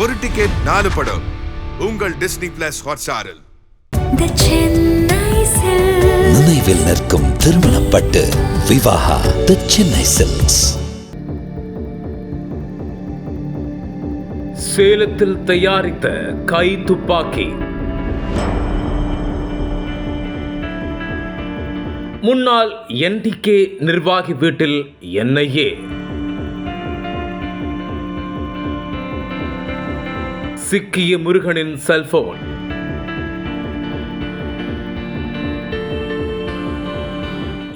ஒரு டிக்கெட் 4 படம் உங்கள் டிஸ்னி பிளஸ் ஹாட்ஸ்டாரில். நினைவில் நிற்கும் திருமணப்பட்டு விவாஹா தி சென்னை சில்க்ஸ். சேலத்தில் தயாரித்த கை துப்பாக்கி. முன்னாள் NDK நிர்வாகி வீட்டில் NIA. சிக்கிய முருகனின் செல்போன்.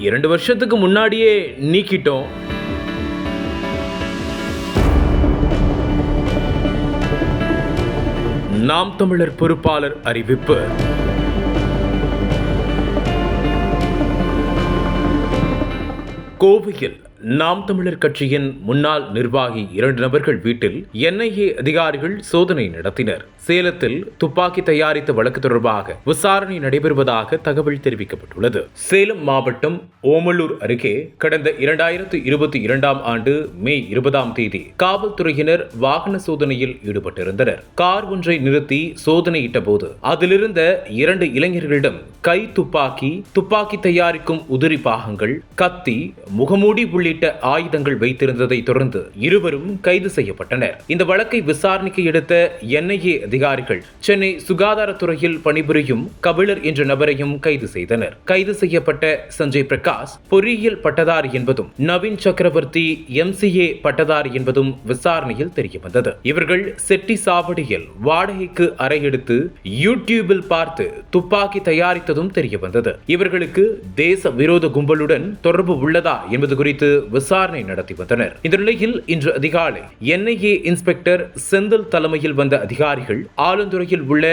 இரண்டு வருஷத்துக்கு முன்னாடியே நீக்கிட்டோம். நாம் தமிழர் பொறுப்பாளர் அறிவிப்பு. கோவையில் நாம் தமிழர் கட்சியின் முன்னாள் நிர்வாகி 2 நபர்கள் வீட்டில் NIA அதிகாரிகள் சோதனை நடத்தினர். சேலத்தில் துப்பாக்கி தயாரித்த வழக்கு தொடர்பாக விசாரணை நடைபெறுவதாக தகவல் தெரிவிக்கப்பட்டுள்ளது. சேலம் மாவட்டம் ஓமலூர் அருகே கடந்த 2022ஆம் ஆண்டு மே 20ஆம் தேதி காவல்துறையினர் வாகன சோதனையில் ஈடுபட்டிருந்தனர். கார் ஒன்றை நிறுத்தி சோதனையிட்ட போது அதிலிருந்த 2 இளைஞர்களிடம் கை துப்பாக்கி, துப்பாக்கி தயாரிக்கும் உதிரி பாகங்கள், கத்தி, முகமூடி உள்ளிட்ட ஆயுதங்கள் வைத்திருந்ததை தொடர்ந்து இருவரும் கைது செய்யப்பட்டனர். இந்த வழக்கை விசாரணைக்கு எடுத்த NIA அதிகாரிகள் சென்னை சுகாதாரத்துறையில் பணிபுரியும் கபிலர் என்ற நபரையும் கைது செய்தனர். கைது செய்யப்பட்ட சஞ்சய் பிரகாஷ் பொறியியல் பட்டதாரி என்பதும், நவீன் சக்கரவர்த்தி MCA பட்டதாரி என்பதும் விசாரணையில் தெரியவந்தது. இவர்கள் செட்டி சாவடியில் வாடகைக்கு அறை எடுத்து யூடியூபில் பார்த்து துப்பாக்கி தயாரித்ததும் தெரியவந்தது. இவர்களுக்கு தேச விரோத கும்பலுடன் தொடர்பு உள்ளதா என்பது குறித்து விசாரணை நடத்தி வந்தனர். இந்த நிலையில் இன்று அதிகாலை NIA இன்ஸ்பெக்டர் செந்தில் தலைமையில் வந்த அதிகாரிகள் ஆலந்துறையில் உள்ள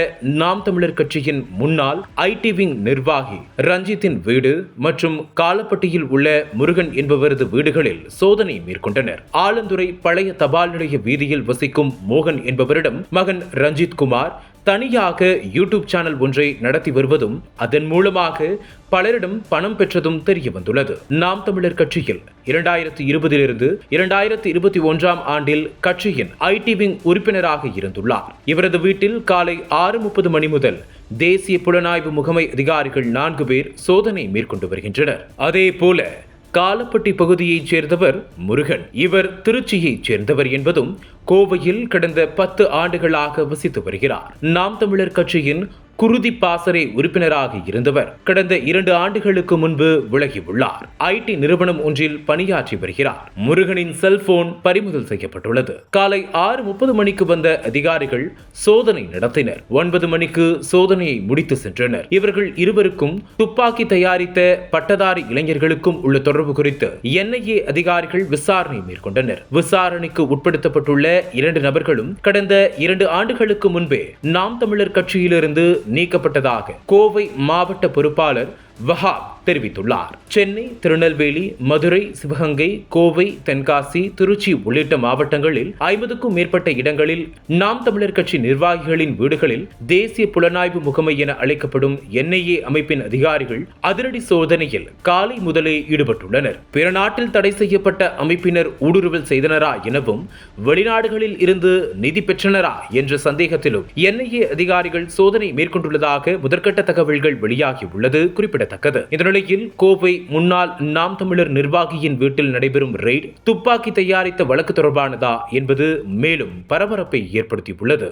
நாம் தமிழர் கட்சியின் முன்னாள் IT விங் நிர்வாகி ரஞ்சித்தின் வீடு மற்றும் காலப்பட்டியில் உள்ள முருகன் என்பவரது வீடுகளில் சோதனை மேற்கொண்டனர். ஆலந்துறை பழைய தபால் நிலைய வீதியில் வசிக்கும் மோகன் என்பவரிடம் மகன் ரஞ்சித் குமார் தனியாக யூடியூப் சேனல் ஒன்றை நடத்தி வருவதும், அதன் மூலமாக பலரிடம் பணம் பெற்றதும் தெரிய வந்துள்ளது. நாம் தமிழர் கட்சியில் 2020 2021ஆம் ஆண்டில் கட்சியின் IT விங் உறுப்பினராக இருந்துள்ளார். இவரது வீட்டில் காலை 6:30 மணி முதல் தேசிய புலனாய்வு முகமை அதிகாரிகள் 4 பேர் சோதனை மேற்கொண்டு வருகின்றனர். அதே போல காலப்பட்டி பகுதியைச் சேர்ந்தவர் முருகன். இவர் திருச்சியைச் சேர்ந்தவர் என்பதும், கோவையில் கடந்த 10 ஆண்டுகளாக வசித்து வருகிறார். நாம் தமிழர் கட்சியின் குருதி பாசறை உறுப்பினராக இருந்தவர் கடந்த 2 ஆண்டுகளுக்கு முன்பு விலகியுள்ளார். IT நிறுவனம் ஒன்றில் பணியாற்றி வருகிறார். முருகனின் செல்போன் பறிமுதல் செய்யப்பட்டுள்ளது. காலை 6:30 மணிக்கு வந்த அதிகாரிகள் சோதனை நடத்தினர். 9 மணிக்கு சோதனையை முடித்து சென்றனர். இவர்கள் இருவருக்கும் துப்பாக்கி தயாரித்த பட்டதாரி இளைஞர்களுக்கும் உள்ள தொடர்பு குறித்து NIA அதிகாரிகள் விசாரணை மேற்கொண்டனர். விசாரணைக்கு உட்படுத்தப்பட்டுள்ள 2 நபர்களும் கடந்த 2 ஆண்டுகளுக்கு முன்பே நாம் தமிழர் கட்சியிலிருந்து நீக்கப்பட்டதாக கோவை மாவட்ட பொறுப்பாளர் வஹாப் தெரிவித்துள்ளார். சென்னை, திருநெல்வேலி, மதுரை, சிவகங்கை, கோவை, தென்காசி, திருச்சி உள்ளிட்ட மாவட்டங்களில் 50க்கும் மேற்பட்ட இடங்களில் நாம் தமிழர் கட்சி நிர்வாகிகளின் வீடுகளில் தேசிய புலனாய்வு முகமை என அழைக்கப்படும் NIA அமைப்பின் அதிகாரிகள் அதிரடி சோதனையில் காலை முதலே ஈடுபட்டுள்ளனர். பிற நாட்டில் தடை செய்யப்பட்ட அமைப்பினர் ஊடுருவல் செய்தனரா எனவும், வெளிநாடுகளில் இருந்து நிதி பெற்றனரா என்ற சந்தேகத்திலும் NIA அதிகாரிகள் சோதனை மேற்கொண்டுள்ளதாக முதற்கட்ட தகவல்கள் வெளியாகியுள்ளது குறிப்பிடத்தக்கது. இந்த நிலையில் கோவை முன்னாள் நாம் தமிழர் நிர்வாகியின் வீட்டில் நடைபெறும் ரெய்ட் துப்பாக்கி தயாரித்த வழக்கு தொடர்பானதா என்பது மேலும் பரபரப்பை ஏற்படுத்தியுள்ளது.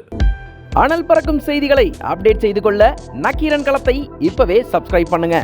அனல் பறக்கும் செய்திகளை அப்டேட் செய்து கொள்ள நக்கீரன் களத்தை இப்பவே சப்ஸ்கிரைப் பண்ணுங்க.